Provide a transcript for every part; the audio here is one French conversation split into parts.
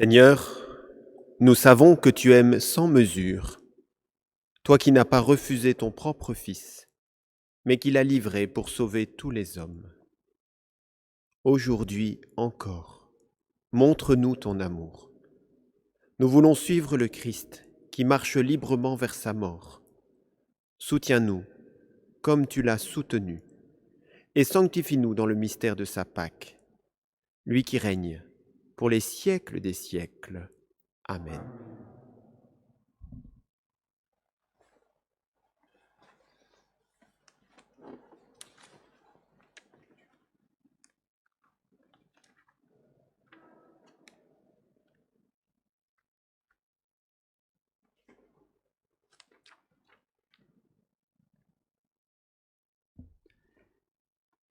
Seigneur, nous savons que tu aimes sans mesure, toi qui n'as pas refusé ton propre Fils, mais qui l'as livré pour sauver tous les hommes. Aujourd'hui encore, montre-nous ton amour. Nous voulons suivre le Christ qui marche librement vers sa mort. Soutiens-nous comme tu l'as soutenu et sanctifie-nous dans le mystère de sa Pâque, lui qui règne pour les siècles des siècles. Amen.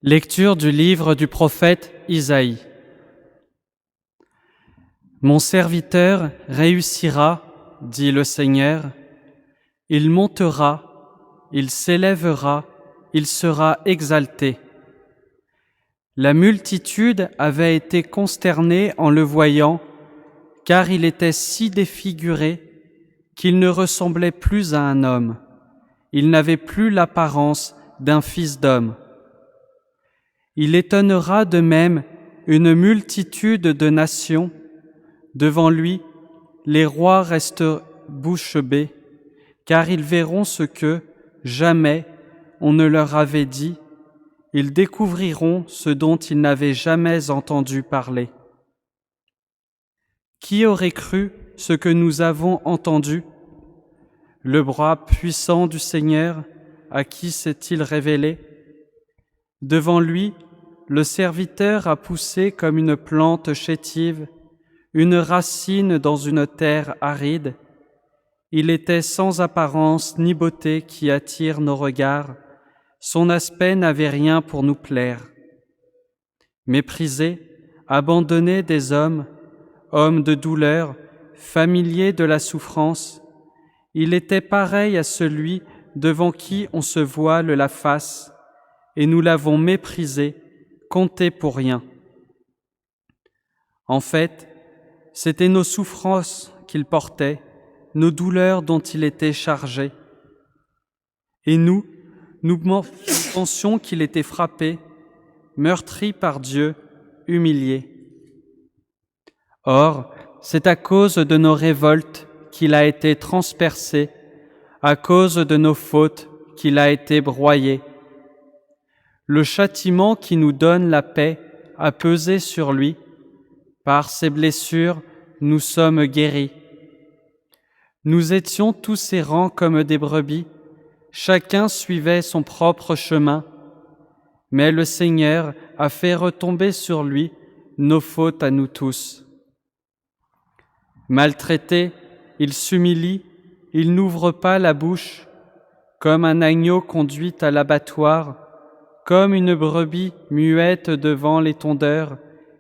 Lecture du livre du prophète Isaïe. Mon serviteur réussira, dit le Seigneur. Il montera, il s'élèvera, il sera exalté. La multitude avait été consternée en le voyant, car il était si défiguré qu'il ne ressemblait plus à un homme. Il n'avait plus l'apparence d'un fils d'homme. Il étonnera de même une multitude de nations. Devant lui, les rois restent bouche bée, car ils verront ce que, jamais, on ne leur avait dit. Ils découvriront ce dont ils n'avaient jamais entendu parler. Qui aurait cru ce que nous avons entendu? Le bras puissant du Seigneur, à qui s'est-il révélé? Devant lui, le serviteur a poussé comme une plante chétive, une racine dans une terre aride. Il était sans apparence ni beauté qui attire nos regards. Son aspect n'avait rien pour nous plaire. Méprisé, abandonné des hommes, homme de douleur, familier de la souffrance, il était pareil à celui devant qui on se voile la face, et nous l'avons méprisé, compté pour rien. En fait, c'étaient nos souffrances qu'il portait, nos douleurs dont il était chargé. Et nous pensions qu'il était frappé, meurtri par Dieu, humilié. Or, c'est à cause de nos révoltes qu'il a été transpercé, à cause de nos fautes qu'il a été broyé. Le châtiment qui nous donne la paix a pesé sur lui. Par ses blessures, nous sommes guéris. Nous étions tous errants comme des brebis, chacun suivait son propre chemin, mais le Seigneur a fait retomber sur lui nos fautes à nous tous. Maltraité, il s'humilie, il n'ouvre pas la bouche, comme un agneau conduit à l'abattoir, comme une brebis muette devant les tondeurs,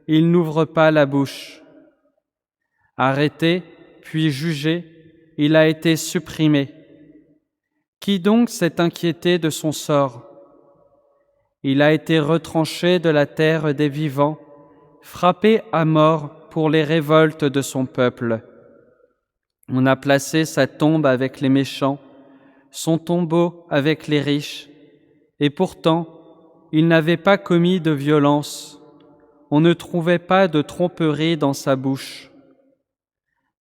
il n'ouvre pas la bouche. Arrêté, puis jugé, il a été supprimé. Qui donc s'est inquiété de son sort? Il a été retranché de la terre des vivants, frappé à mort pour les révoltes de son peuple. On a placé sa tombe avec les méchants, son tombeau avec les riches, et pourtant, il n'avait pas commis de violence. On ne trouvait pas de tromperie dans sa bouche.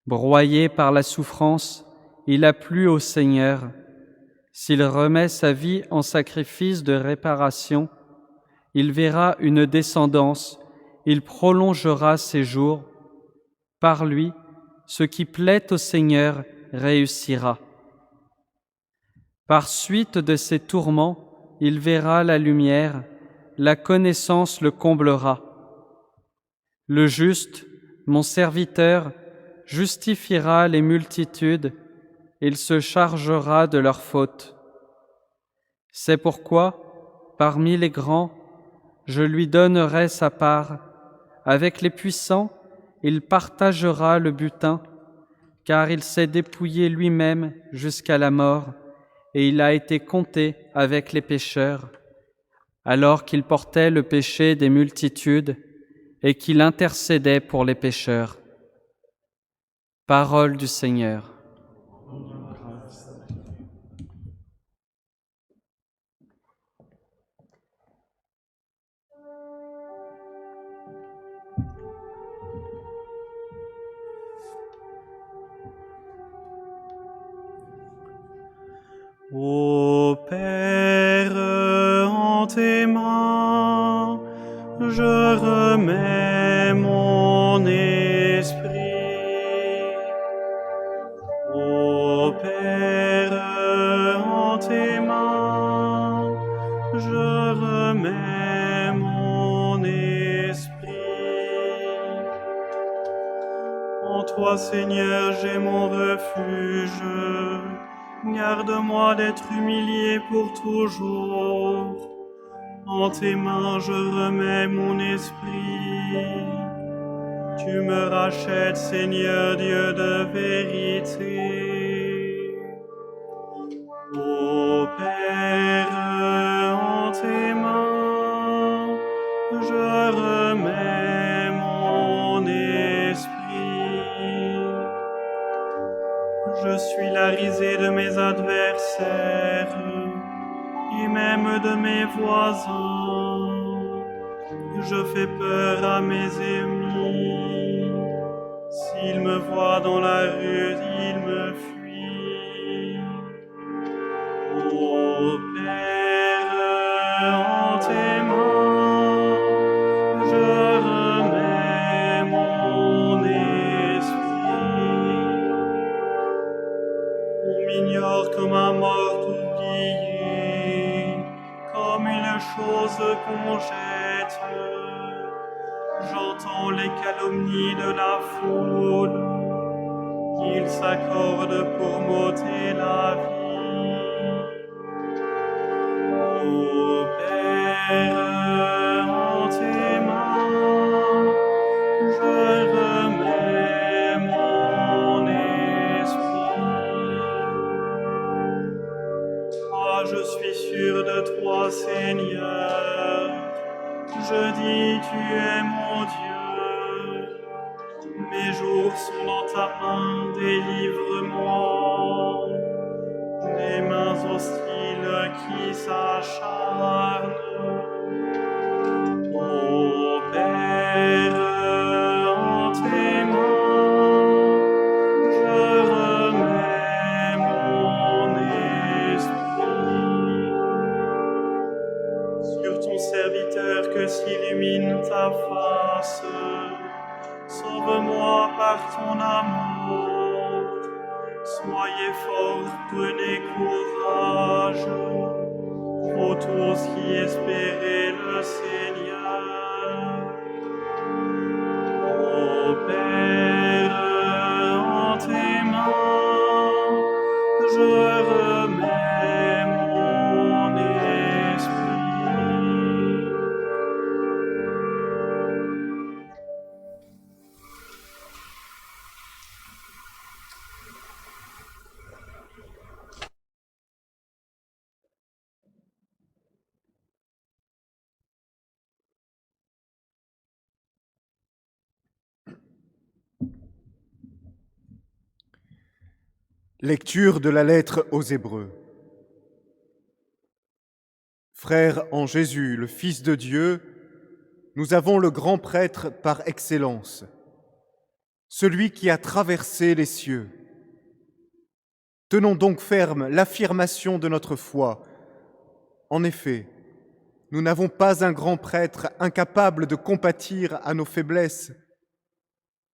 Broyé par la souffrance, il a plu au Seigneur. S'il remet sa vie en sacrifice de réparation, il verra une descendance, il prolongera ses jours. Par lui, ce qui plaît au Seigneur réussira. Par suite de ses tourments, il verra la lumière, la connaissance le comblera. Le juste, mon serviteur, justifiera les multitudes, il se chargera de leurs fautes. C'est pourquoi, parmi les grands, je lui donnerai sa part. Avec les puissants, il partagera le butin, car il s'est dépouillé lui-même jusqu'à la mort, et il a été compté avec les pécheurs, alors qu'il portait le péché des multitudes et qu'il intercédait pour les pécheurs. Parole du Seigneur. Ô Père, en tes mains, je remets mon esprit. Ô Père, en tes mains, je remets mon esprit. En toi, Seigneur, j'ai mon refuge. Garde-moi d'être humilié pour toujours. En tes mains, je remets mon esprit. Tu me rachètes, Seigneur, Dieu de vérité. Ô Père, en tes mains, je remets mon esprit. Je suis la risée de mes adversaires et même de mes voisins. Je fais peur à mes ennemis. S'ils me voient dans la rue, ils me fuient. Ô Père, en tes mains, je remets mon esprit. On m'ignore comme un mort oublié, comme une chose qu'on jette. J'entends les calomnies de la foule, ils s'accordent pour m'ôter la vie. Ô Père, en tes mains, je remets mon esprit. Ah, je suis sûr de toi, Seigneur. Je dis, tu es mon Dieu. Mes jours sont dans ta main, délivre-moi des mains hostiles qui s'acharnent. Ô Père, en tes mains, je remets mon esprit. Sur ton serviteur que s'illumine ta face, sauve-moi par ton amour. Soyez forts, prenez courage, vous tous qui espérez le Seigneur. Ô Père, en tes mains, je remets mon esprit. Lecture de la lettre aux Hébreux. Frères en Jésus, le Fils de Dieu, nous avons le grand prêtre par excellence, celui qui a traversé les cieux. Tenons donc ferme l'affirmation de notre foi. En effet, nous n'avons pas un grand prêtre incapable de compatir à nos faiblesses,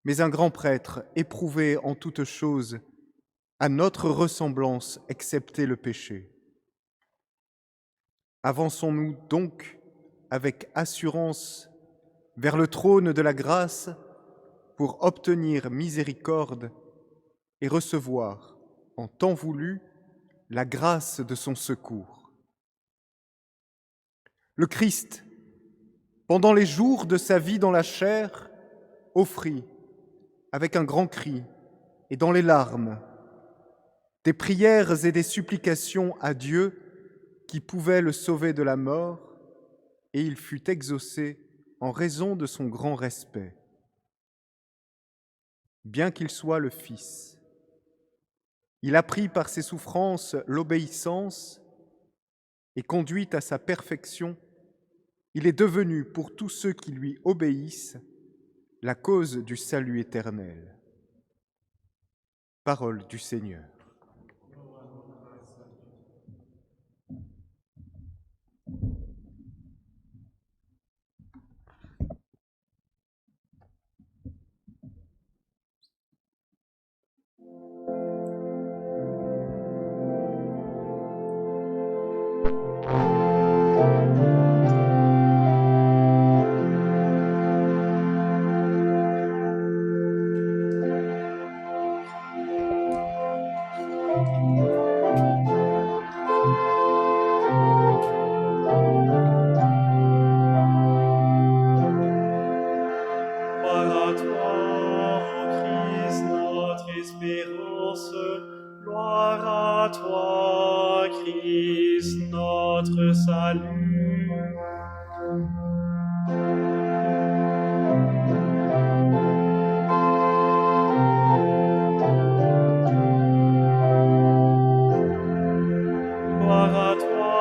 mais un grand prêtre éprouvé en toutes choses, à notre ressemblance, excepté le péché. Avançons-nous donc avec assurance vers le trône de la grâce pour obtenir miséricorde et recevoir, en temps voulu, la grâce de son secours. Le Christ, pendant les jours de sa vie dans la chair, offrit, avec un grand cri et dans les larmes, des prières et des supplications à Dieu qui pouvait le sauver de la mort, et il fut exaucé en raison de son grand respect. bien qu'il soit le Fils. Il a pris par ses souffrances l'obéissance et conduit à sa perfection. Il est devenu pour tous ceux qui lui obéissent la cause du salut éternel. Parole du Seigneur. Gloire à toi, ô Christ, notre espérance. Gloire à toi, Christ, notre salut. Gloire à toi,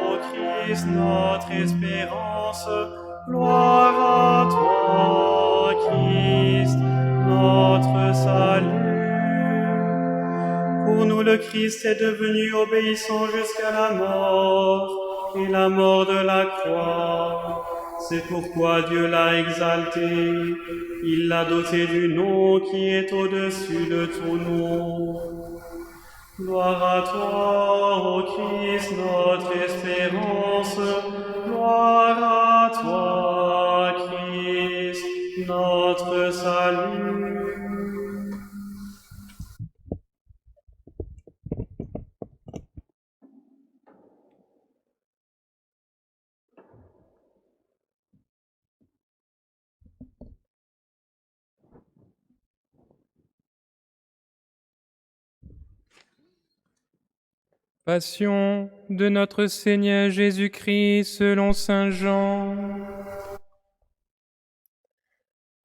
ô Christ, notre espérance. Gloire à toi, Christ, notre salut. Pour nous, le Christ est devenu obéissant jusqu'à la mort, et la mort de la croix. C'est pourquoi Dieu l'a exalté. Il l'a doté du nom qui est au-dessus de tout nom. Gloire à toi, ô Christ, notre espérance. Gloire à toi, Christ, notre salut. Passion de notre Seigneur Jésus-Christ selon saint Jean.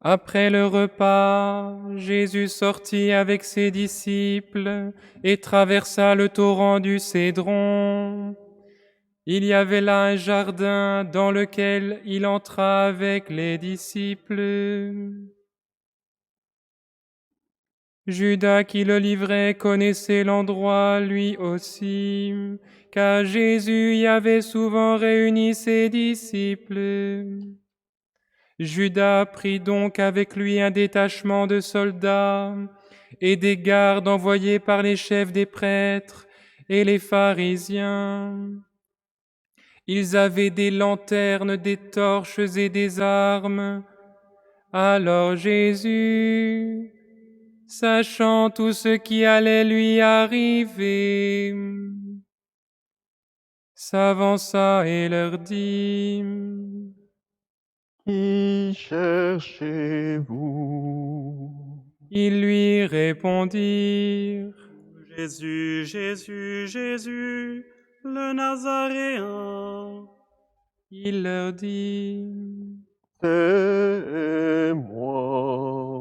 Après le repas, Jésus sortit avec ses disciples et traversa le torrent du Cédron. Il y avait là un jardin dans lequel il entra avec les disciples. Judas qui le livrait connaissait l'endroit lui aussi, car Jésus y avait souvent réuni ses disciples. Judas prit donc avec lui un détachement de soldats et des gardes envoyés par les chefs des prêtres et les pharisiens. Ils avaient des lanternes, des torches et des armes. Alors Jésus, sachant tout ce qui allait lui arriver, s'avança et leur dit: Qui cherchez-vous? Ils lui répondirent: Jésus, Jésus, Jésus, le Nazaréen. Il leur dit: C'est moi.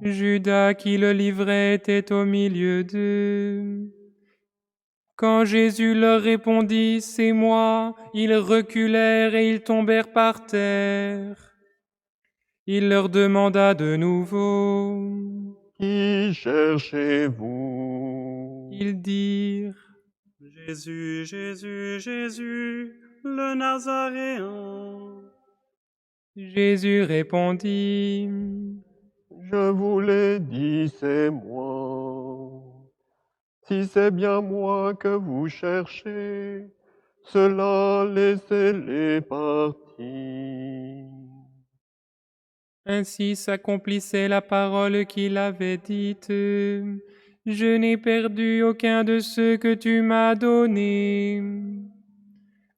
Judas qui le livrait était au milieu d'eux. Quand Jésus leur répondit: C'est moi, ils reculèrent et ils tombèrent par terre. Il leur demanda de nouveau. Qui cherchez-vous? Ils dirent: Jésus, Jésus, Jésus, le Nazaréen. Jésus répondit: Je vous l'ai dit, c'est moi. Si c'est bien moi que vous cherchez, cela laissez-les partir. Ainsi s'accomplissait la parole qu'il avait dite: Je n'ai perdu aucun de ceux que tu m'as donnés.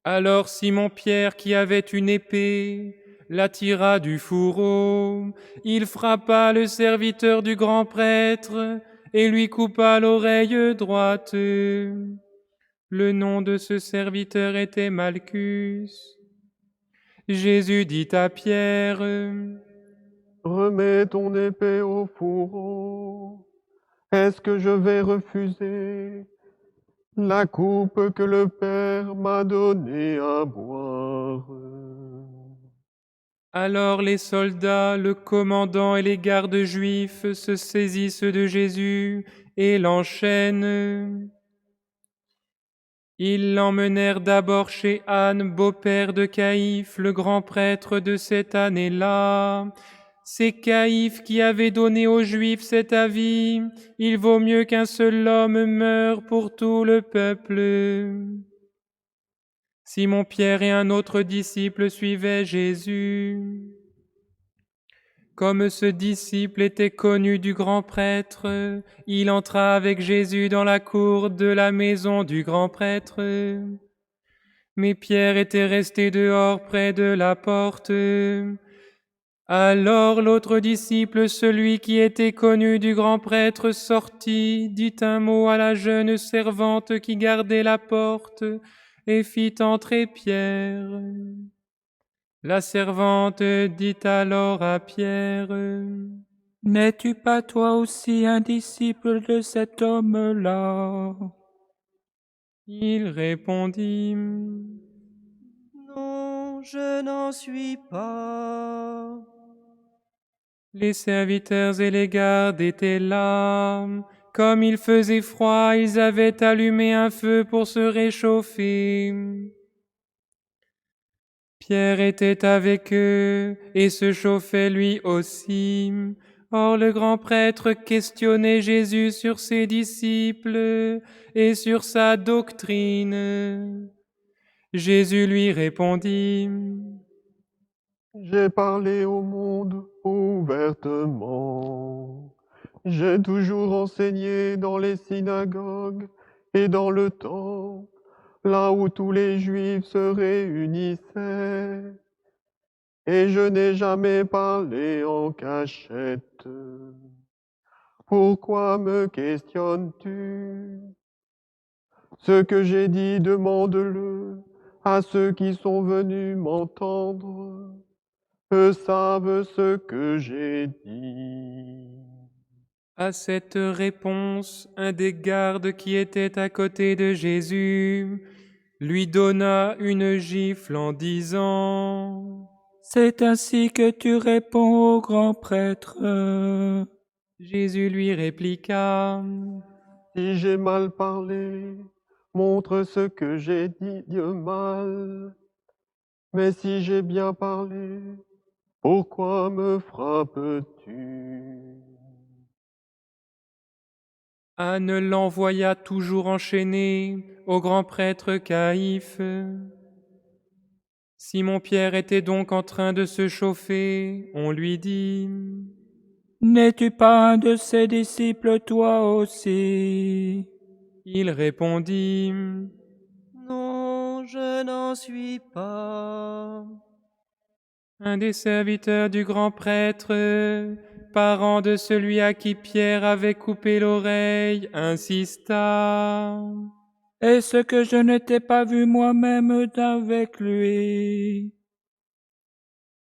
Alors Simon-Pierre, qui avait une épée, la tira du fourreau. Il frappa le serviteur du grand prêtre et lui coupa l'oreille droite. Le nom de ce serviteur était Malchus. Jésus dit à Pierre: remets ton épée au fourreau. Est-ce que je vais refuser la coupe que le Père m'a donnée à boire? Alors les soldats, le commandant et les gardes juifs se saisissent de Jésus et l'enchaînent. Ils l'emmenèrent d'abord chez Anne, beau-père de Caïphe, le grand prêtre de cette année-là. C'est Caïphe qui avait donné aux Juifs cet avis: il vaut mieux qu'un seul homme meure pour tout le peuple. Simon-Pierre et un autre disciple suivaient Jésus. Comme ce disciple était connu du grand prêtre, il entra avec Jésus dans la cour de la maison du grand prêtre. Mais Pierre était resté dehors près de la porte. Alors l'autre disciple, celui qui était connu du grand prêtre, sortit, dit un mot à la jeune servante qui gardait la porte, et fit entrer Pierre. La servante dit alors à Pierre: N'es-tu pas toi aussi un disciple de cet homme-là? Il répondit: Non, je n'en suis pas. Les serviteurs et les gardes étaient là. Comme il faisait froid, ils avaient allumé un feu pour se réchauffer. Pierre était avec eux et se chauffait lui aussi. Or le grand prêtre questionnait Jésus sur ses disciples et sur sa doctrine. Jésus lui répondit: J'ai parlé au monde ouvertement. J'ai toujours enseigné dans les synagogues et dans le temple, là où tous les Juifs se réunissaient. Et je n'ai jamais parlé en cachette. Pourquoi me questionnes-tu? Ce que j'ai dit, demande-le à ceux qui sont venus m'entendre. Eux savent ce que j'ai dit. À cette réponse, un des gardes qui était à côté de Jésus lui donna une gifle en disant: C'est ainsi que tu réponds au grand prêtre. Jésus lui répliqua: Si j'ai mal parlé, montre ce que j'ai dit de mal. Mais si j'ai bien parlé, pourquoi me frappes-tu? Anne l'envoya toujours enchaîné au grand prêtre Caïphe. Simon-Pierre était donc en train de se chauffer. On lui dit: N'es-tu pas un de ses disciples toi aussi? Il répondit: Non, je n'en suis pas. Un des serviteurs du grand prêtre, parent de celui à qui Pierre avait coupé l'oreille, insista: Est-ce que je ne t'ai pas vu moi-même avec lui?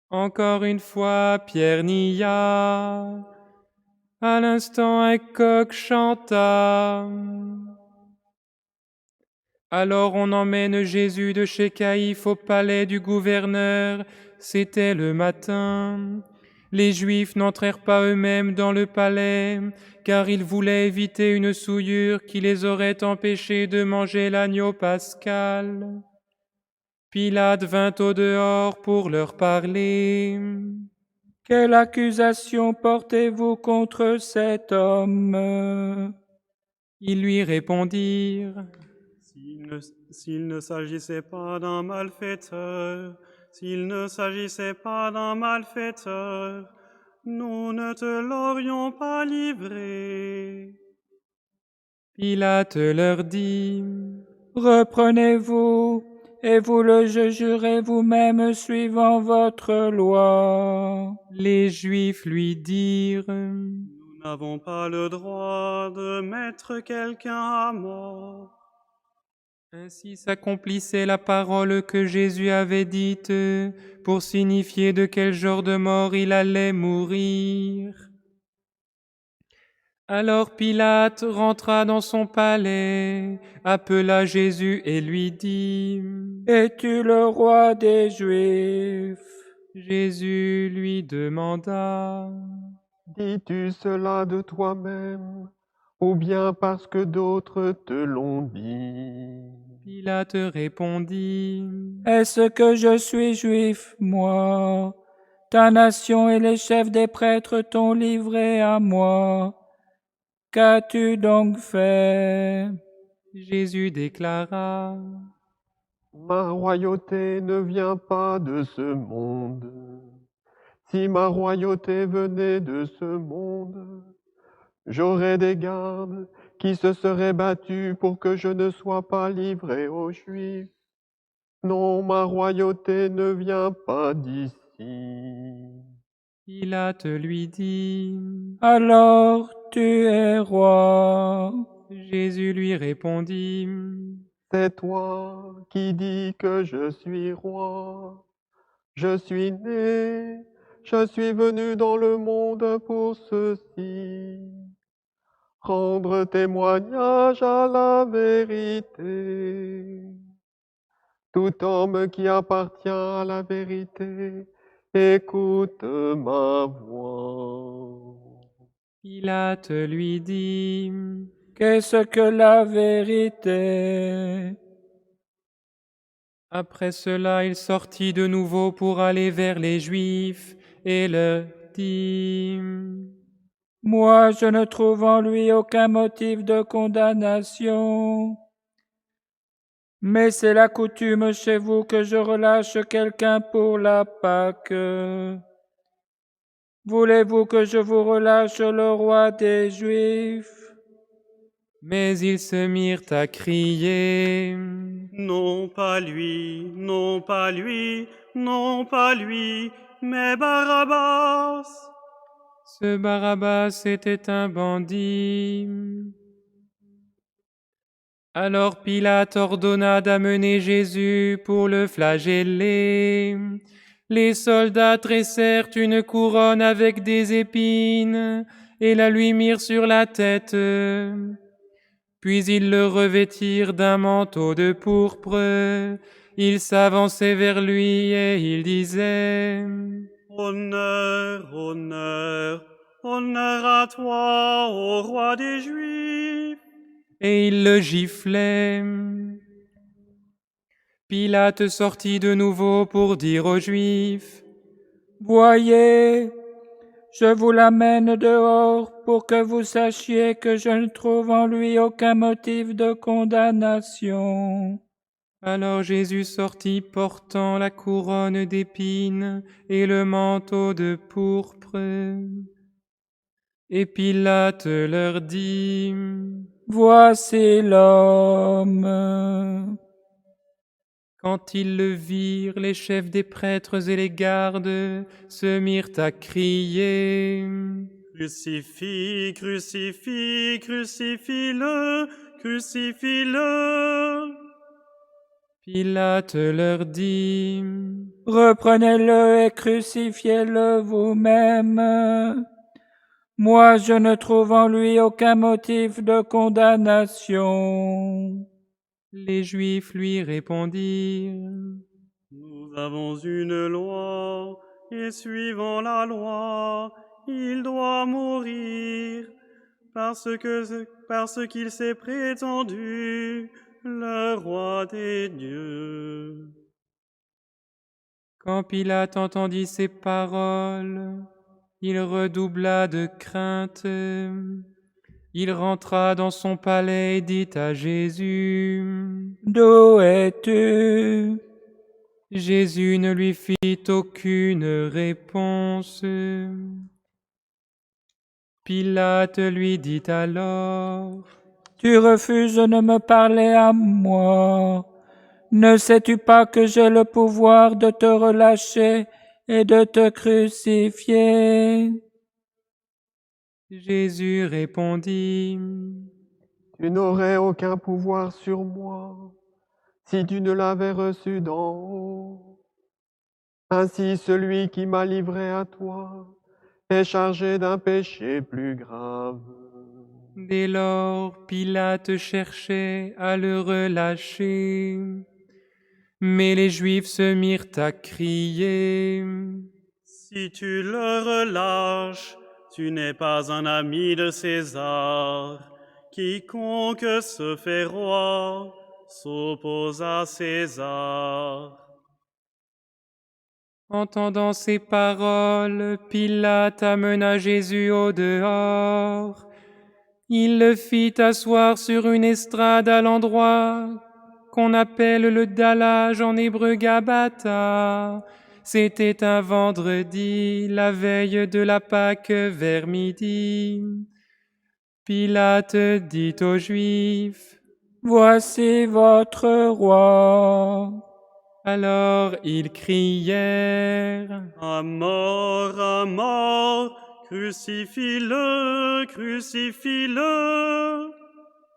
Encore une fois, Pierre nia. À l'instant, un coq chanta. Alors on emmène Jésus de chez Caïphe au palais du gouverneur. C'était le matin. Les Juifs n'entrèrent pas eux-mêmes dans le palais, car ils voulaient éviter une souillure qui les aurait empêchés de manger l'agneau pascal. Pilate vint au dehors pour leur parler. Quelle accusation portez-vous contre cet homme? Ils lui répondirent: S'il ne s'agissait pas d'un malfaiteur, s'il ne s'agissait pas d'un malfaiteur, nous ne te l'aurions pas livré. Pilate leur dit: Reprenez-vous, et vous le jugerez vous-même suivant votre loi. Les Juifs lui dirent: Nous n'avons pas le droit de mettre quelqu'un à mort. Ainsi s'accomplissait la parole que Jésus avait dite pour signifier de quel genre de mort il allait mourir. Alors Pilate rentra dans son palais, appela Jésus et lui dit : « Es-tu le roi des Juifs ? » Jésus lui demanda : « Dis-tu cela de toi-même, ou bien parce que d'autres te l'ont dit? » Pilate répondit : « Est-ce que je suis juif, moi ? Ta nation et les chefs des prêtres t'ont livré à moi. Qu'as-tu donc fait ? » Jésus déclara : « Ma royauté ne vient pas de ce monde. Si ma royauté venait de ce monde, j'aurais des gardes qui se seraient battus pour que je ne sois pas livré aux Juifs. Non, ma royauté ne vient pas d'ici. » Pilate lui dit : « Alors tu es roi. » Jésus lui répondit : « C'est toi qui dis que je suis roi. Je suis né, je suis venu dans le monde pour ceci, rendre témoignage à la vérité. Tout homme qui appartient à la vérité, écoute ma voix. » Pilate lui dit : « Qu'est-ce que la vérité ? » Après cela, il sortit de nouveau pour aller vers les Juifs et leur dit : « Moi, je ne trouve en lui aucun motif de condamnation. Mais c'est la coutume chez vous que je relâche quelqu'un pour la Pâque. Voulez-vous que je vous relâche le roi des Juifs ? » Mais ils se mirent à crier : « Non pas lui, non pas lui, non pas lui, mais Barabbas. » Ce Barabbas était un bandit. Alors Pilate ordonna d'amener Jésus pour le flageller. Les soldats tressèrent une couronne avec des épines et la lui mirent sur la tête. Puis ils le revêtirent d'un manteau de pourpre. Ils s'avançaient vers lui et ils disaient : « Honneur, honneur, honneur à toi, ô roi des Juifs. » Et ils le giflaient. Pilate sortit de nouveau pour dire aux Juifs : « Voyez, je vous l'amène dehors pour que vous sachiez que je ne trouve en lui aucun motif de condamnation. » Alors Jésus sortit portant la couronne d'épines et le manteau de pourpre. Et Pilate leur dit : « Voici l'homme. » Quand ils le virent, les chefs des prêtres et les gardes se mirent à crier : « Crucifie, crucifie, crucifie-le, crucifie-le. » Pilate leur dit : « Reprenez-le et crucifiez-le vous-même. Moi, je ne trouve en lui aucun motif de condamnation. » Les Juifs lui répondirent : « Nous avons une loi, et suivant la loi, il doit mourir, parce qu'il s'est prétendu le roi des dieux. » Quand Pilate entendit ces paroles, il redoubla de crainte. Il rentra dans son palais et dit à Jésus : « D'où es-tu ? » Jésus ne lui fit aucune réponse. Pilate lui dit alors : « Tu refuses de me parler à moi. Ne sais-tu pas que j'ai le pouvoir de te relâcher et de te crucifier ? » Jésus répondit : Tu n'aurais aucun pouvoir sur moi si tu ne l'avais reçu d'en haut. Ainsi celui qui m'a livré à toi est chargé d'un péché plus grave. Dès lors, Pilate cherchait à le relâcher. Mais les Juifs se mirent à crier. Si tu le relâches, tu n'es pas un ami de César. Quiconque se fait roi s'oppose à César. Entendant ces paroles, Pilate amena Jésus au dehors. Il le fit asseoir sur une estrade à l'endroit qu'on appelle le dallage en hébreu Gabata. C'était un vendredi, la veille de la Pâque vers midi. Pilate dit aux Juifs, « Voici votre roi. » Alors ils crièrent, « À mort, crucifie-le, crucifie-le. »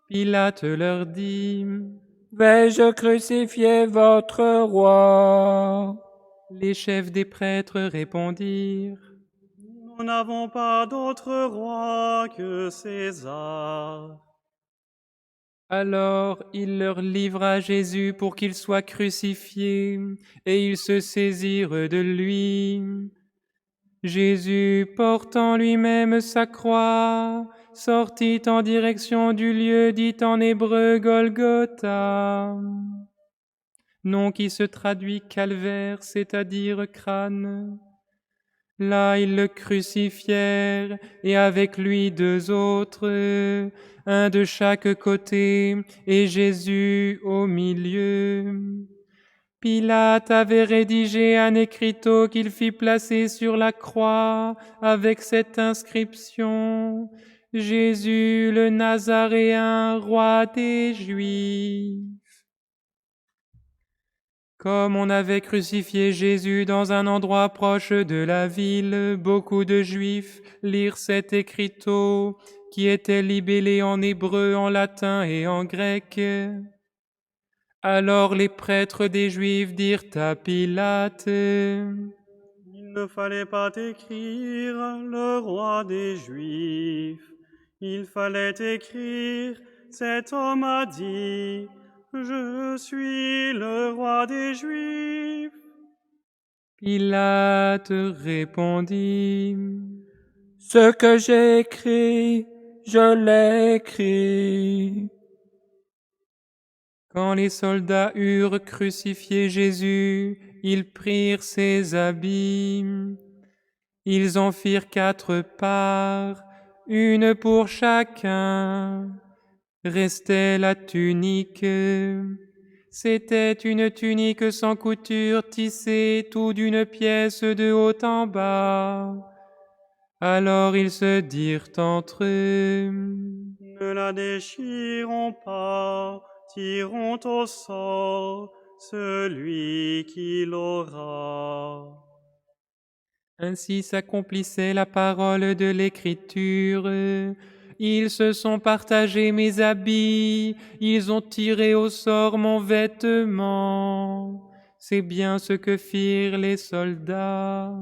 Pilate leur dit, « Vais-je crucifier votre roi ?» Les chefs des prêtres répondirent, « Nous n'avons pas d'autre roi que César. » Alors il leur livra Jésus pour qu'il soit crucifié, et ils se saisirent de lui. Jésus, portant lui-même sa croix, sortit en direction du lieu dit en hébreu Golgotha, nom qui se traduit calvaire, c'est-à-dire crâne. Là, ils le crucifièrent, et avec lui 2 autres, un de chaque côté, et Jésus au milieu. Pilate avait rédigé un écriteau qu'il fit placer sur la croix avec cette inscription, « Jésus le Nazaréen, roi des Juifs ». Comme on avait crucifié Jésus dans un endroit proche de la ville, beaucoup de Juifs lirent cet écriteau qui était libellé en hébreu, en latin et en grec. Alors les prêtres des Juifs dirent à Pilate, « Il ne fallait pas écrire le roi des Juifs. Il fallait écrire, cet homme a dit, je suis le roi des Juifs. » Pilate répondit, « Ce que j'ai écrit, je l'ai écrit. » Quand les soldats eurent crucifié Jésus, ils prirent ses habits. Ils en firent 4 parts, une pour chacun. Restait la tunique. C'était une tunique sans couture tissée tout d'une pièce de haut en bas. Alors ils se dirent entre eux, « Ne la déchirons pas, tirons au sort celui qui l'aura. » Ainsi s'accomplissait la parole de l'Écriture. Ils se sont partagés mes habits, ils ont tiré au sort mon vêtement. C'est bien ce que firent les soldats.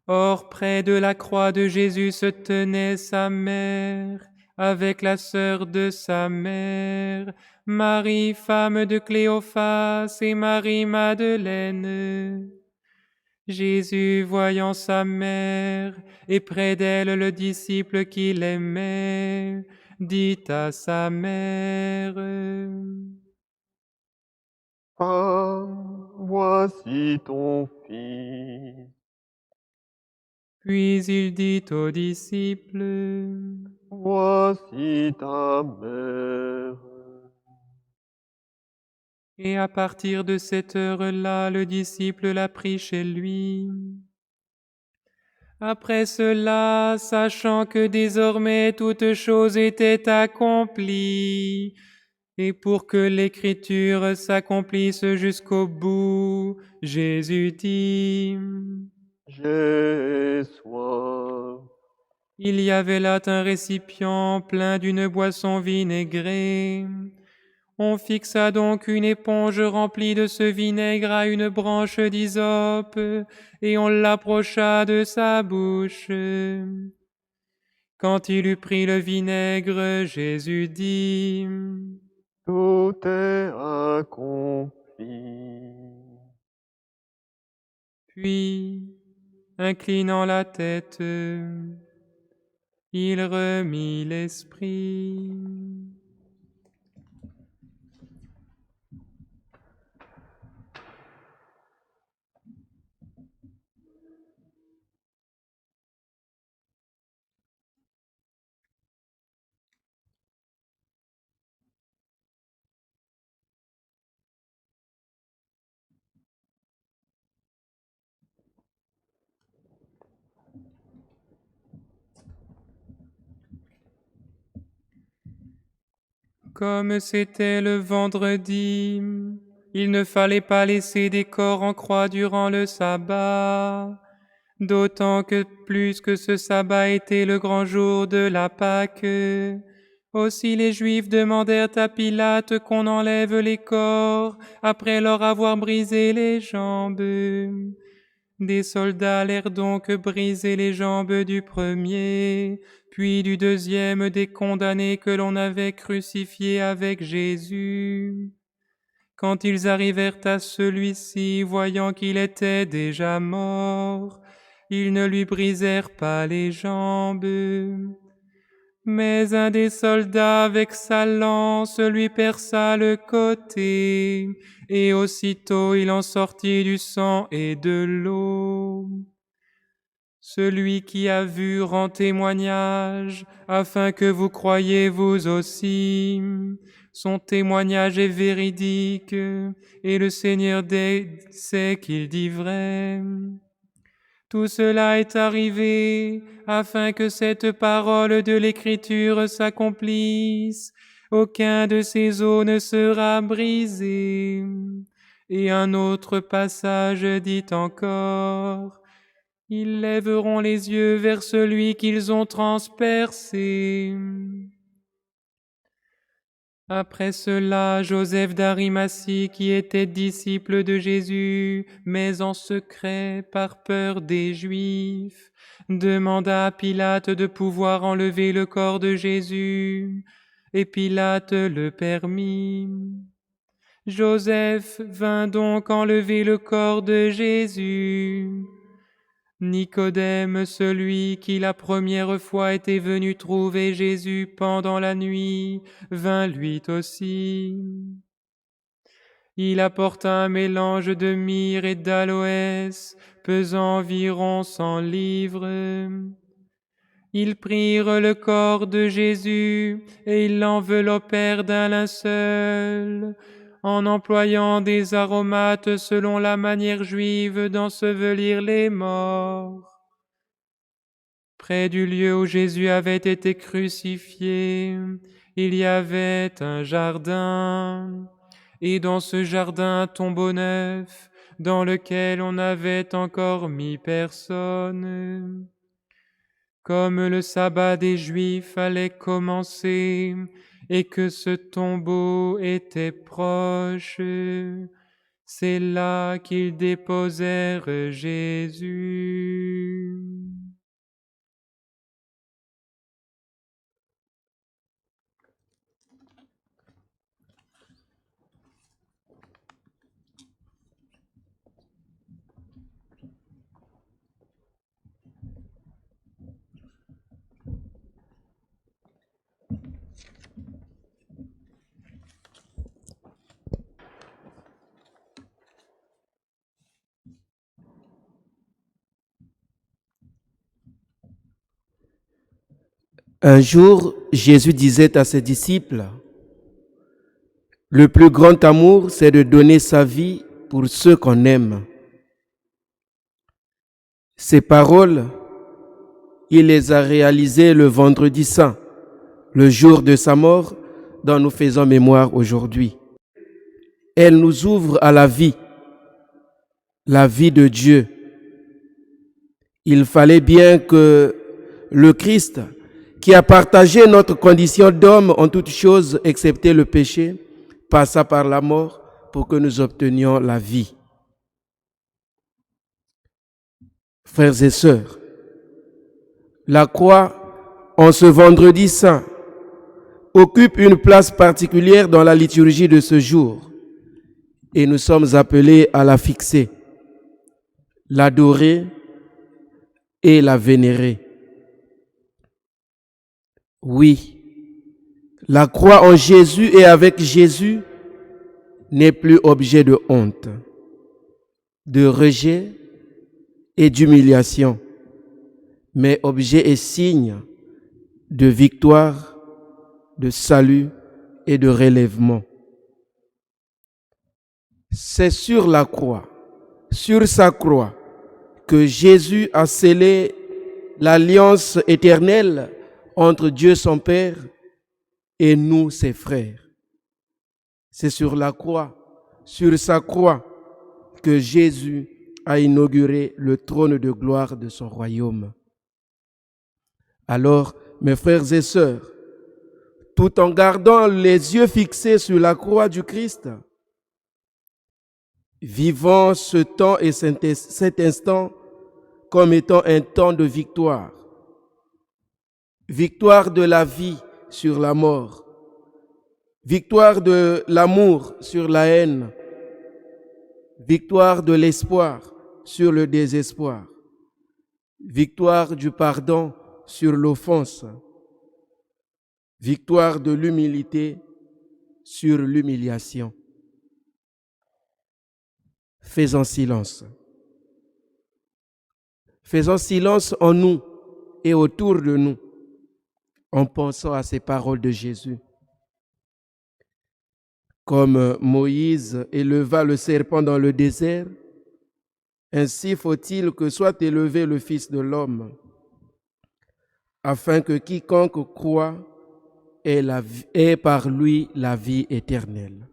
Or, près de la croix de Jésus se tenait sa mère, avec la sœur de sa mère, Marie, femme de Cléophas, et Marie-Madeleine. Jésus, voyant sa mère, et près d'elle le disciple qu'il aimait, dit à sa mère, « Femme, voici ton fils. » Puis il dit aux disciples, « Voici ta mère. » Et à partir de cette heure-là, le disciple l'a pris chez lui. Après cela, sachant que désormais toutes choses étaient accomplies, et pour que l'Écriture s'accomplisse jusqu'au bout, Jésus dit, « J'ai soif. » Il y avait là un récipient plein d'une boisson vinaigrée. On fixa donc une éponge remplie de ce vinaigre à une branche d'hysope, et on l'approcha de sa bouche. Quand il eut pris le vinaigre, Jésus dit: Tout est accompli. Puis, inclinant la tête, il remit l'esprit. Comme c'était le vendredi, il ne fallait pas laisser des corps en croix durant le sabbat, d'autant que plus que ce sabbat était le grand jour de la Pâque. Aussi les Juifs demandèrent à Pilate qu'on enlève les corps après leur avoir brisé les jambes. Des soldats allèrent donc briser les jambes du premier, puis du deuxième des condamnés que l'on avait crucifiés avec Jésus. Quand ils arrivèrent à celui-ci, voyant qu'il était déjà mort, ils ne lui brisèrent pas les jambes. Mais un des soldats avec sa lance lui perça le côté, et aussitôt il en sortit du sang et de l'eau. Celui qui a vu rend témoignage, afin que vous croyiez vous aussi. Son témoignage est véridique, et le Seigneur sait qu'il dit vrai. Tout cela est arrivé afin que cette parole de l'Écriture s'accomplisse. Aucun de ces os ne sera brisé. Et un autre passage dit encore: ils lèveront les yeux vers celui qu'ils ont transpercé. Après cela, Joseph d'Arimathie, qui était disciple de Jésus, mais en secret par peur des Juifs, demanda à Pilate de pouvoir enlever le corps de Jésus, et Pilate le permit. Joseph vint donc enlever le corps de Jésus. Nicodème, celui qui la première fois était venu trouver Jésus pendant la nuit, vint lui aussi. Il apporta un mélange de myrrhe et d'aloès, pesant environ 100 livres. Ils prirent le corps de Jésus et ils l'enveloppèrent d'un linceul, en employant des aromates selon la manière juive d'ensevelir les morts. Près du lieu où Jésus avait été crucifié, il y avait un jardin, et dans ce jardin un tombeau neuf, dans lequel on n'avait encore mis personne. Comme le sabbat des Juifs allait commencer, et que ce tombeau était proche, c'est là qu'ils déposèrent Jésus. Un jour, Jésus disait à ses disciples: « Le plus grand amour, c'est de donner sa vie pour ceux qu'on aime. » Ces paroles, il les a réalisées le vendredi saint, le jour de sa mort, dont nous faisons mémoire aujourd'hui. Elles nous ouvrent à la vie de Dieu. Il fallait bien que le Christ, qui a partagé notre condition d'homme en toutes choses excepté le péché, passa par la mort pour que nous obtenions la vie. Frères et sœurs, la croix, en ce vendredi saint, occupe une place particulière dans la liturgie de ce jour et nous sommes appelés à la fixer, l'adorer et la vénérer. Oui, la croix en Jésus et avec Jésus n'est plus objet de honte, de rejet et d'humiliation, mais objet et signe de victoire, de salut et de relèvement. C'est sur la croix, sur sa croix, que Jésus a scellé l'alliance éternelle entre Dieu son Père et nous, ses frères. C'est sur la croix, sur sa croix, que Jésus a inauguré le trône de gloire de son royaume. Alors, mes frères et sœurs, tout en gardant les yeux fixés sur la croix du Christ, vivons ce temps et cet instant comme étant un temps de victoire. Victoire de la vie sur la mort. Victoire de l'amour sur la haine. Victoire de l'espoir sur le désespoir. Victoire du pardon sur l'offense. Victoire de l'humilité sur l'humiliation. Faisons silence. Faisons silence en nous et autour de nous en pensant à ces paroles de Jésus. Comme Moïse éleva le serpent dans le désert, ainsi faut-il que soit élevé le Fils de l'homme, afin que quiconque croit ait par lui la vie éternelle.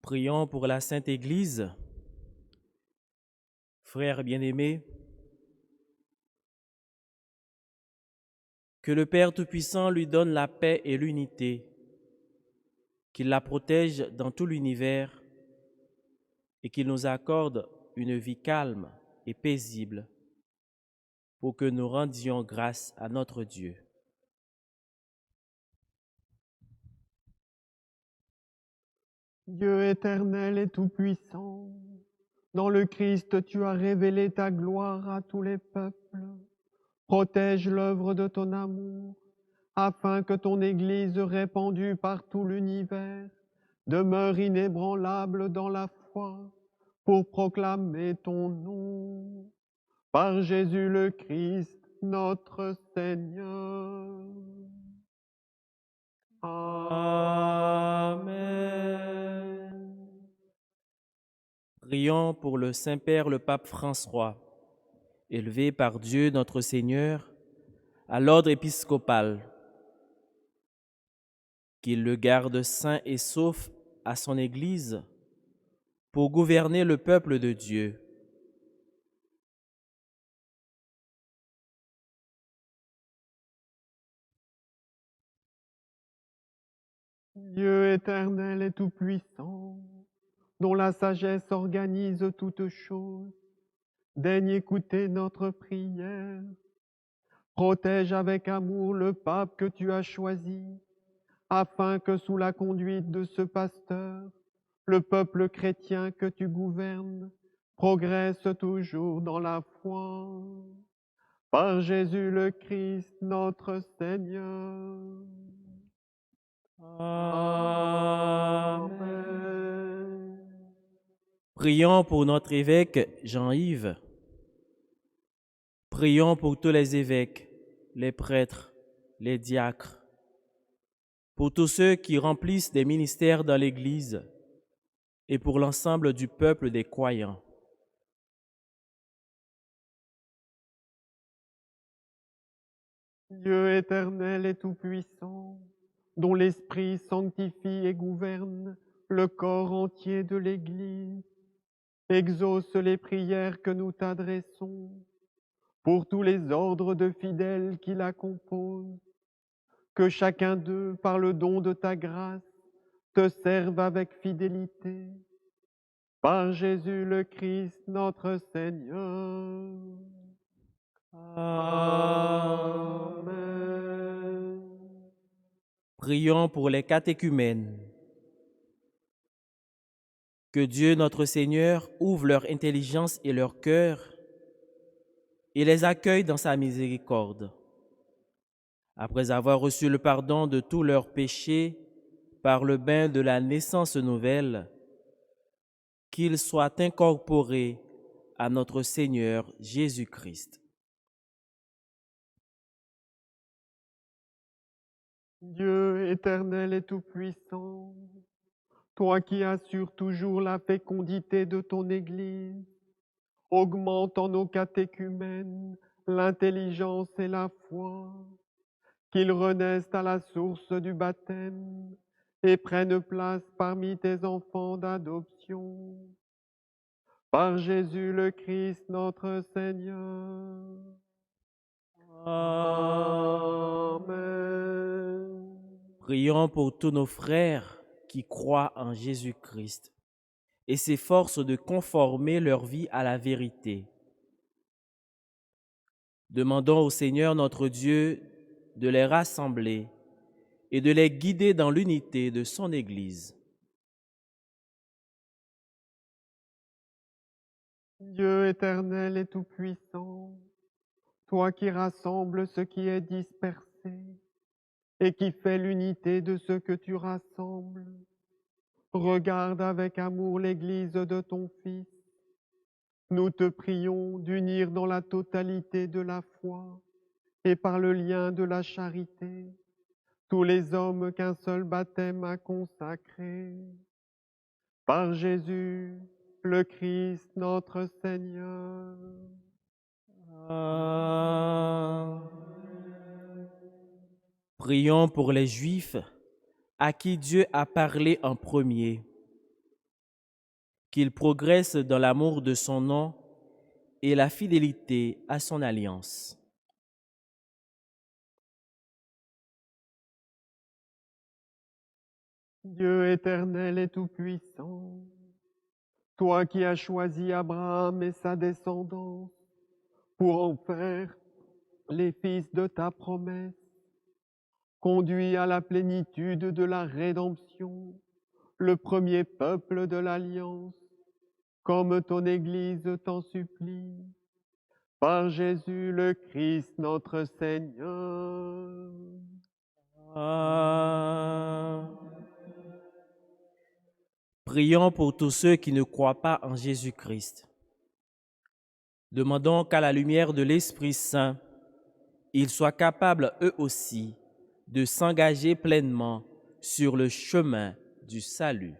Prions pour la Sainte Église. Frères bien-aimés, que le Père Tout-Puissant lui donne la paix et l'unité, qu'il la protège dans tout l'univers et qu'il nous accorde une vie calme et paisible pour que nous rendions grâce à notre Dieu. Dieu éternel et tout-puissant, dans le Christ tu as révélé ta gloire à tous les peuples. Protège l'œuvre de ton amour, afin que ton Église répandue par tout l'univers demeure inébranlable dans la foi pour proclamer ton nom. Par Jésus le Christ, notre Seigneur. Amen. Prions pour le Saint-Père le Pape François, élevé par Dieu notre Seigneur à l'ordre épiscopal, qu'il le garde saint et sauf à son Église pour gouverner le peuple de Dieu. Dieu éternel et tout-puissant, dont la sagesse organise toutes choses, daigne écouter notre prière. Protège avec amour le pape que tu as choisi, afin que sous la conduite de ce pasteur, le peuple chrétien que tu gouvernes progresse toujours dans la foi. Par Jésus le Christ, notre Seigneur. Amen. Prions pour notre évêque Jean-Yves. Prions pour tous les évêques, les prêtres, les diacres, pour tous ceux qui remplissent des ministères dans l'Église et pour l'ensemble du peuple des croyants. Dieu éternel et tout-puissant, dont l'Esprit sanctifie et gouverne le corps entier de l'Église, exauce les prières que nous t'adressons pour tous les ordres de fidèles qui la composent, que chacun d'eux, par le don de ta grâce, te serve avec fidélité. Par Jésus le Christ, notre Seigneur. Amen. Prions pour les catéchumènes. Que Dieu notre Seigneur ouvre leur intelligence et leur cœur et les accueille dans sa miséricorde. Après avoir reçu le pardon de tous leurs péchés par le bain de la naissance nouvelle, qu'ils soient incorporés à notre Seigneur Jésus-Christ. Dieu éternel et tout-puissant, toi qui assures toujours la fécondité de ton Église, augmente en nos catéchumènes l'intelligence et la foi, qu'ils renaissent à la source du baptême et prennent place parmi tes enfants d'adoption. Par Jésus le Christ notre Seigneur. Amen. Prions pour tous nos frères qui croient en Jésus-Christ et s'efforcent de conformer leur vie à la vérité. Demandons au Seigneur notre Dieu de les rassembler et de les guider dans l'unité de son Église. Dieu éternel et tout-puissant, toi qui rassembles ce qui est dispersé et qui fais l'unité de ce que tu rassembles, regarde avec amour l'Église de ton Fils. Nous te prions d'unir dans la totalité de la foi et par le lien de la charité tous les hommes qu'un seul baptême a consacrés. Par Jésus, le Christ, notre Seigneur. Prions pour les Juifs à qui Dieu a parlé en premier, qu'ils progressent dans l'amour de son nom et la fidélité à son alliance. Dieu éternel et tout-puissant, toi qui as choisi Abraham et sa descendance pour en faire les fils de ta promesse, conduis à la plénitude de la rédemption le premier peuple de l'Alliance, comme ton Église t'en supplie, par Jésus le Christ notre Seigneur. Prions pour tous ceux qui ne croient pas en Jésus-Christ. Demandons qu'à la lumière de l'Esprit Saint, ils soient capables eux aussi de s'engager pleinement sur le chemin du salut.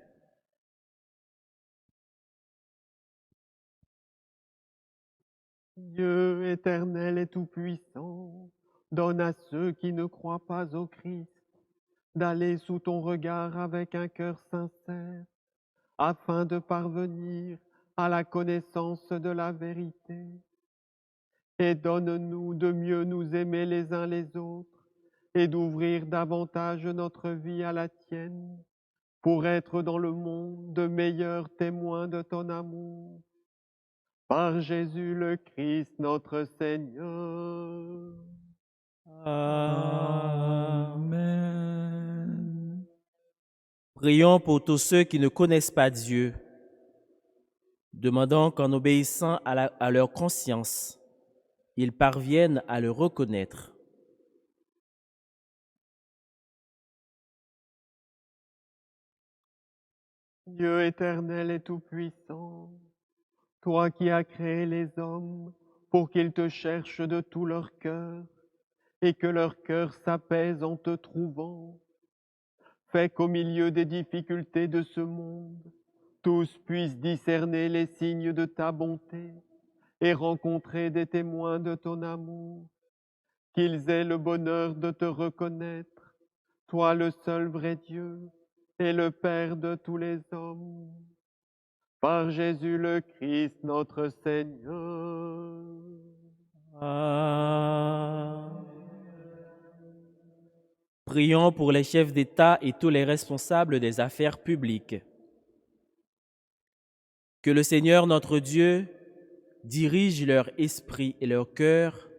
Dieu éternel et tout-puissant, donne à ceux qui ne croient pas au Christ d'aller sous ton regard avec un cœur sincère, afin de parvenir à la connaissance de la vérité. Et donne-nous de mieux nous aimer les uns les autres et d'ouvrir davantage notre vie à la tienne pour être dans le monde de meilleurs témoins de ton amour. Par Jésus le Christ notre Seigneur. Amen. Prions pour tous ceux qui ne connaissent pas Dieu. Demandons qu'en obéissant à leur conscience, ils parviennent à le reconnaître. Dieu éternel et tout-puissant, toi qui as créé les hommes pour qu'ils te cherchent de tout leur cœur et que leur cœur s'apaise en te trouvant, fais qu'au milieu des difficultés de ce monde, tous puissent discerner les signes de ta bonté et rencontrer des témoins de ton amour, qu'ils aient le bonheur de te reconnaître, toi le seul vrai Dieu et le Père de tous les hommes. Par Jésus le Christ notre Seigneur. Prions pour les chefs d'État et tous les responsables des affaires publiques. Que le Seigneur notre Dieu dirige leur esprit et leur cœur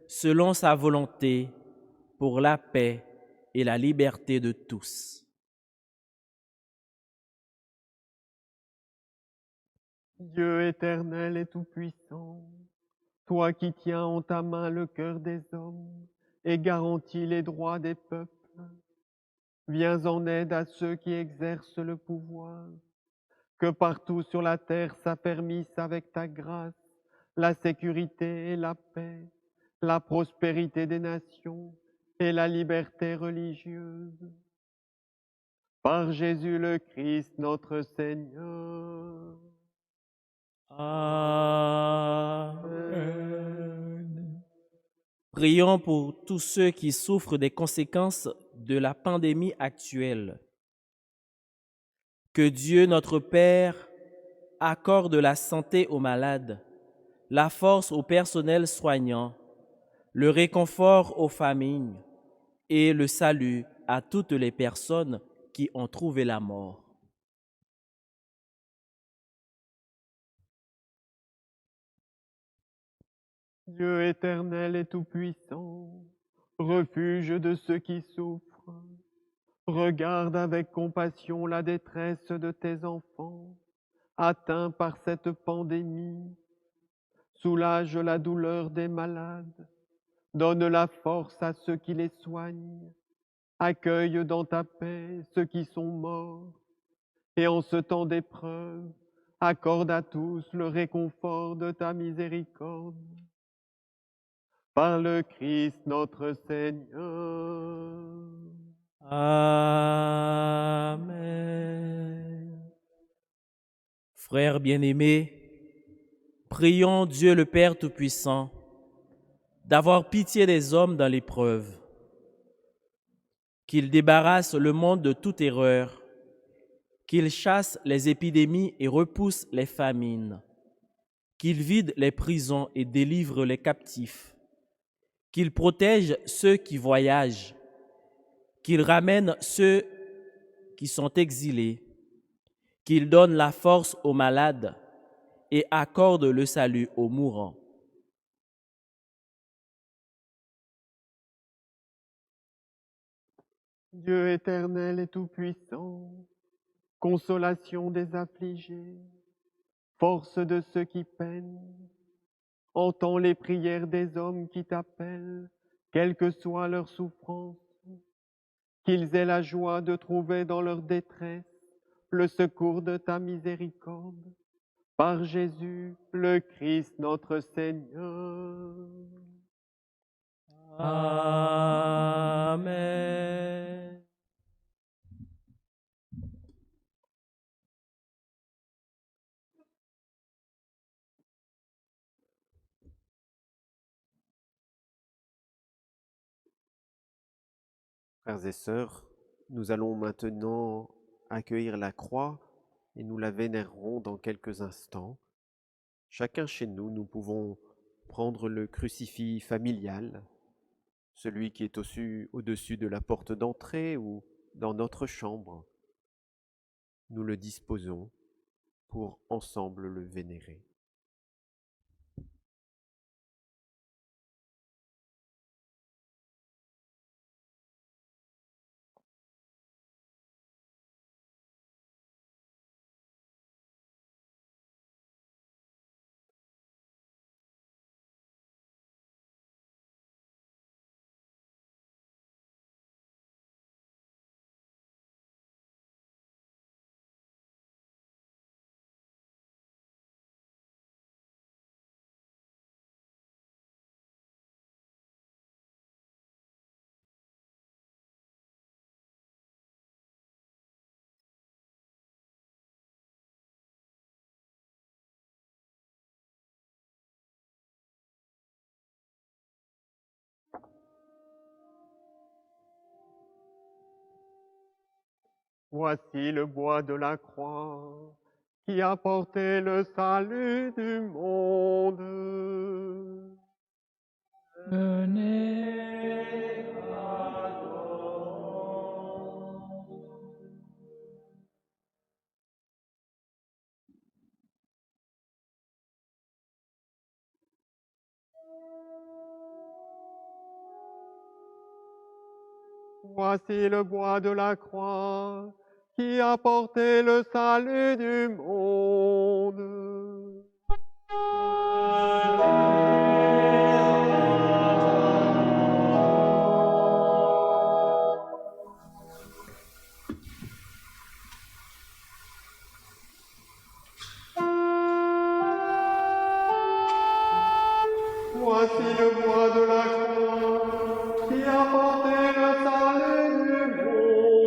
selon sa volonté pour la paix et la liberté de tous. Dieu éternel et tout-puissant, toi qui tiens en ta main le cœur des hommes et garantis les droits des peuples, viens en aide à ceux qui exercent le pouvoir, que partout sur la terre s'affermissent avec ta grâce la sécurité et la paix, la prospérité des nations et la liberté religieuse. Par Jésus le Christ notre Seigneur. Amen. Prions pour tous ceux qui souffrent des conséquences de la pandémie actuelle. Que Dieu notre Père accorde la santé aux malades, la force au personnel soignant, le réconfort aux familles et le salut à toutes les personnes qui ont trouvé la mort. Dieu éternel et tout-puissant, refuge de ceux qui souffrent, regarde avec compassion la détresse de tes enfants, atteints par cette pandémie. Soulage la douleur des malades, donne la force à ceux qui les soignent, accueille dans ta paix ceux qui sont morts, et en ce temps d'épreuve, accorde à tous le réconfort de ta miséricorde. Par le Christ notre Seigneur. Amen. Frères bien-aimés, prions Dieu le Père Tout-Puissant d'avoir pitié des hommes dans l'épreuve, qu'il débarrasse le monde de toute erreur, qu'il chasse les épidémies et repousse les famines, qu'il vide les prisons et délivre les captifs, qu'il protège ceux qui voyagent, qu'il ramène ceux qui sont exilés, qu'il donne la force aux malades et accorde le salut aux mourants. Dieu éternel et tout-puissant, consolation des affligés, force de ceux qui peinent, entends les prières des hommes qui t'appellent, quelle que soit leur souffrance, qu'ils aient la joie de trouver dans leur détresse le secours de ta miséricorde. Par Jésus, le Christ notre Seigneur. Amen. Frères et sœurs, nous allons maintenant accueillir la croix et nous la vénérerons dans quelques instants. Chacun chez nous, nous pouvons prendre le crucifix familial, celui qui est au-dessus de la porte d'entrée ou dans notre chambre. Nous le disposons pour ensemble le vénérer. Voici le bois de la croix qui a porté le salut du monde. Venez, Voici le bois de la croix qui a porté le salut du monde. Voici le bois de la croix qui a porté le salut du monde.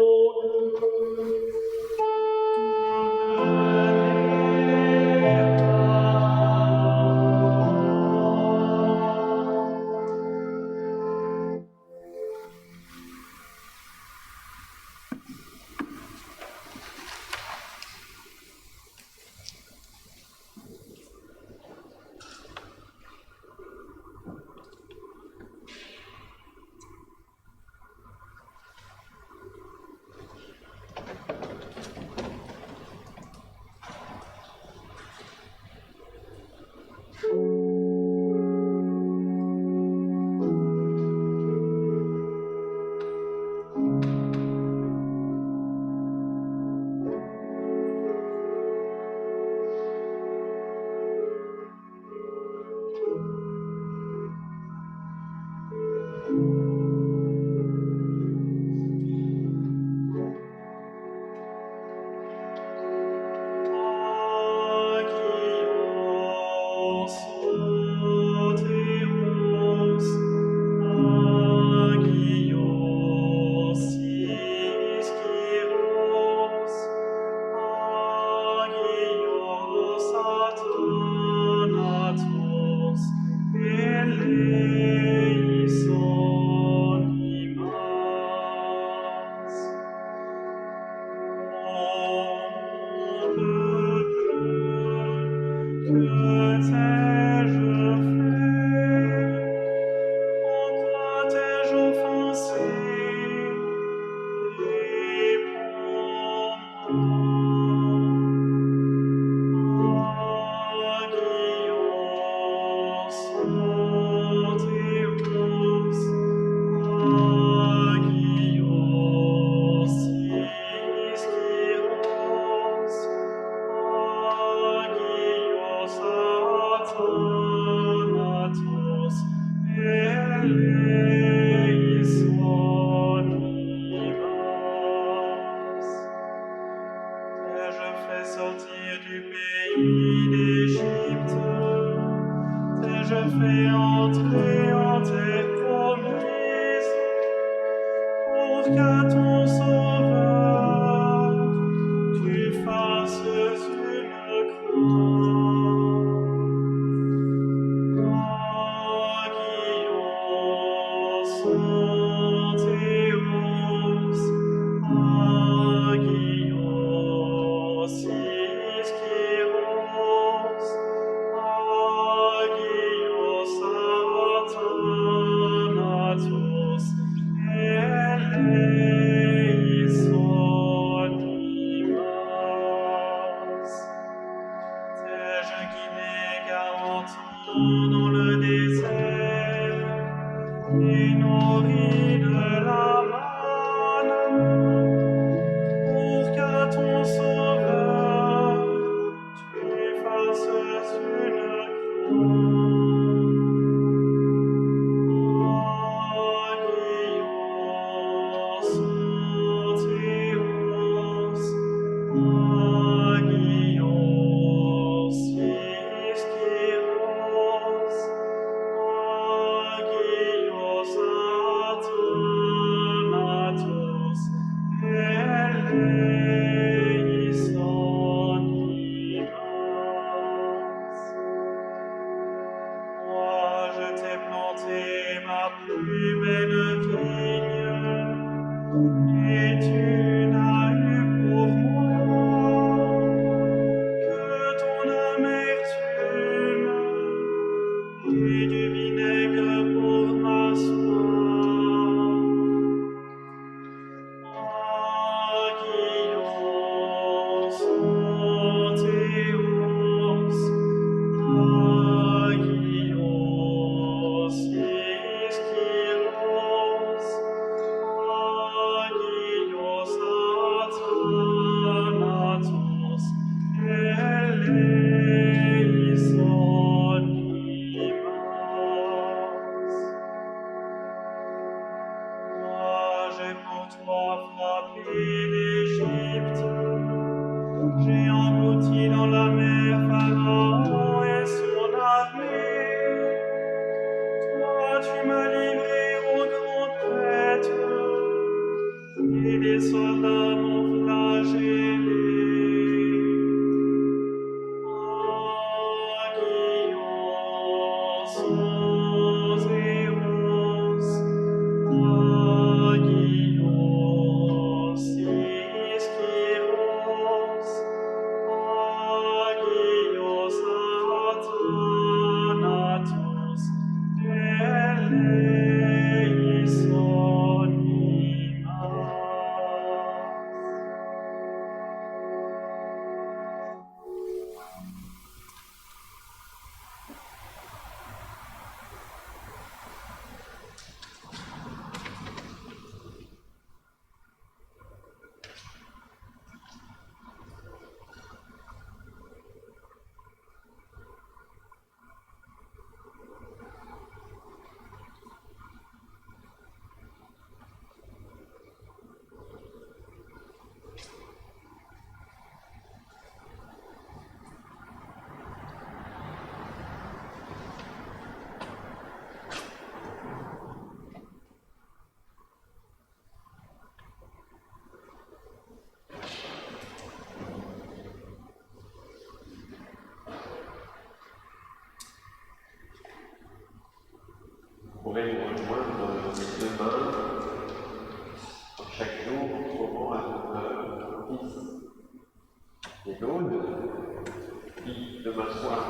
qui, demain soir,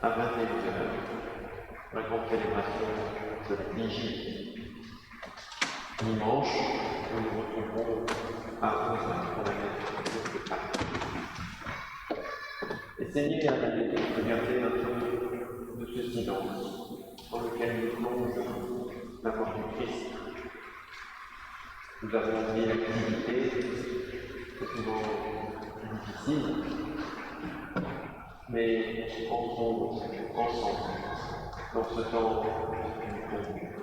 à 21h, la grande célébration de la Vigie. Dimanche, nous nous retrouverons à 11h pour la messe de Pâques. Essayez à regarder un peu de ce silence dans lequel nous plonge la mort du Christ. Nous avons mis l'activité, c'est souvent difficile, mais entrons ensemble dans ce temps du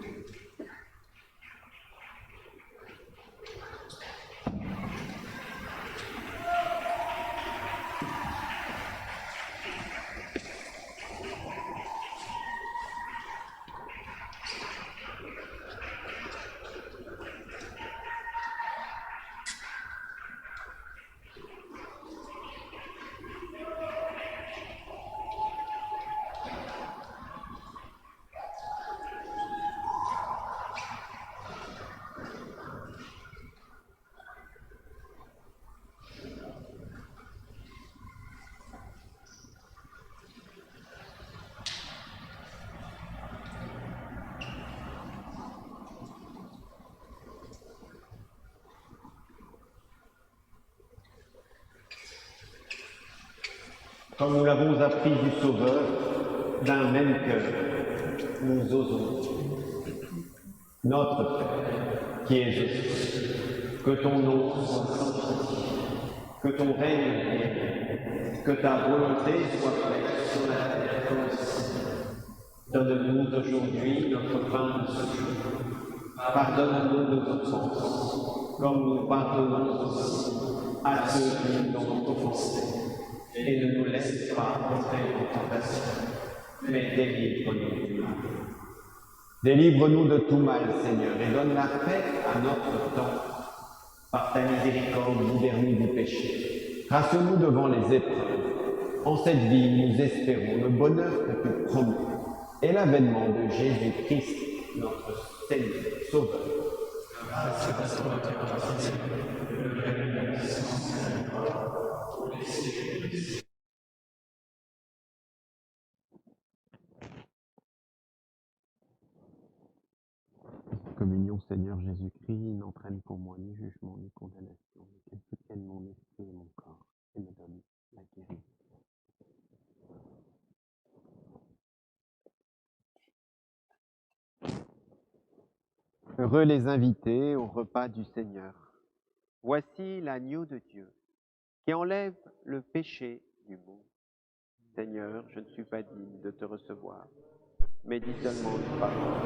Comme nous l'avons appris du Sauveur, d'un même cœur, nous osons. Notre Père, qui es aux cieux, que ton nom soit sanctifié, que ton règne vienne, que ta volonté soit faite sur la terre comme au ciel. Donne-nous aujourd'hui notre pain de ce jour. Pardonne-nous nos offenses, comme nous pardonnons aussi à ceux qui nous ont offensés. Et ne nous laisse pas entrer en tentation, mais délivre-nous du mal. Délivre-nous de tout mal, Seigneur, et donne la paix à notre temps. Par ta miséricorde, libère-nous du péché. Rassure-nous devant les épreuves. En cette vie, nous espérons le bonheur que tu promets et l'avènement de Jésus-Christ, notre Seigneur, Sauveur. Communion, Seigneur Jésus-Christ, n'entraîne pour moi ni jugement ni condamnation, mais qu'elle soutienne mon esprit et mon corps et me donne la guérison. Heureux les invités au repas du Seigneur. Voici l'agneau de Dieu qui enlève le péché du monde. Seigneur, je ne suis pas digne de te recevoir, mais dis seulement une parole.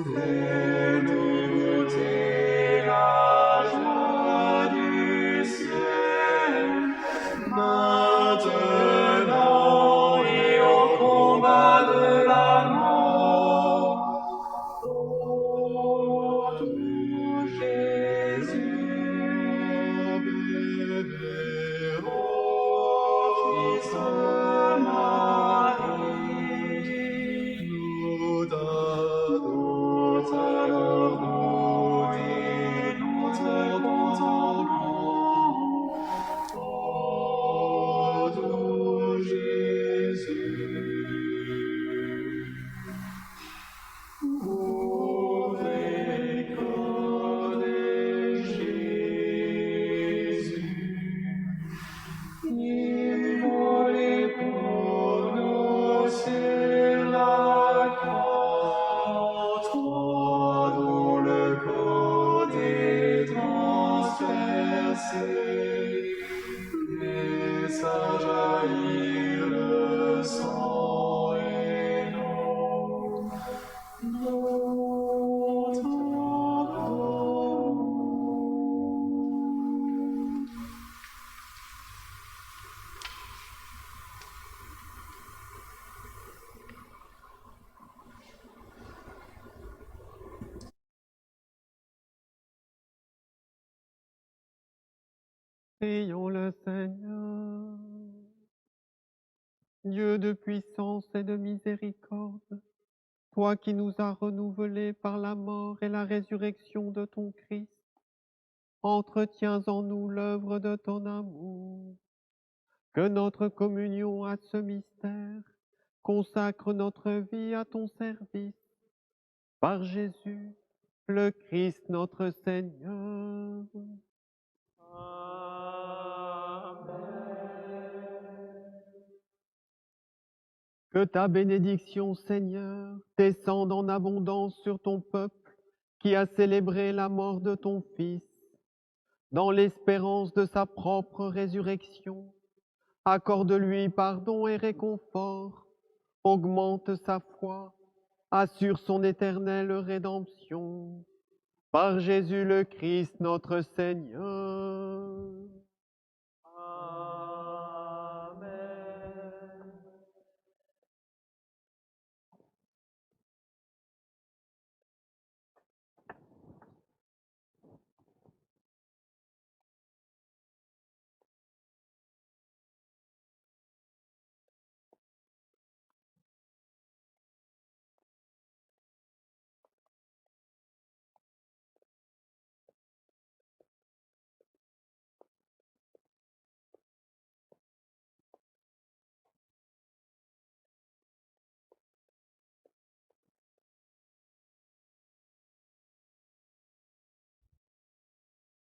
Fais-nous goûter la joie du ciel. immolé pour nous sur la croix, toi dont le corps est transpercé, laissa jaillir le sang et l'eau. Notre Prions le Seigneur. Dieu de puissance et de miséricorde, toi qui nous as renouvelés par la mort et la résurrection de ton Christ, entretiens en nous l'œuvre de ton amour. Que notre communion à ce mystère consacre notre vie à ton service. Par Jésus, le Christ notre Seigneur. Que ta bénédiction, Seigneur, descende en abondance sur ton peuple qui a célébré la mort de ton Fils. Dans l'espérance de sa propre résurrection, accorde-lui pardon et réconfort, augmente sa foi, assure son éternelle rédemption. Par Jésus le Christ notre Seigneur.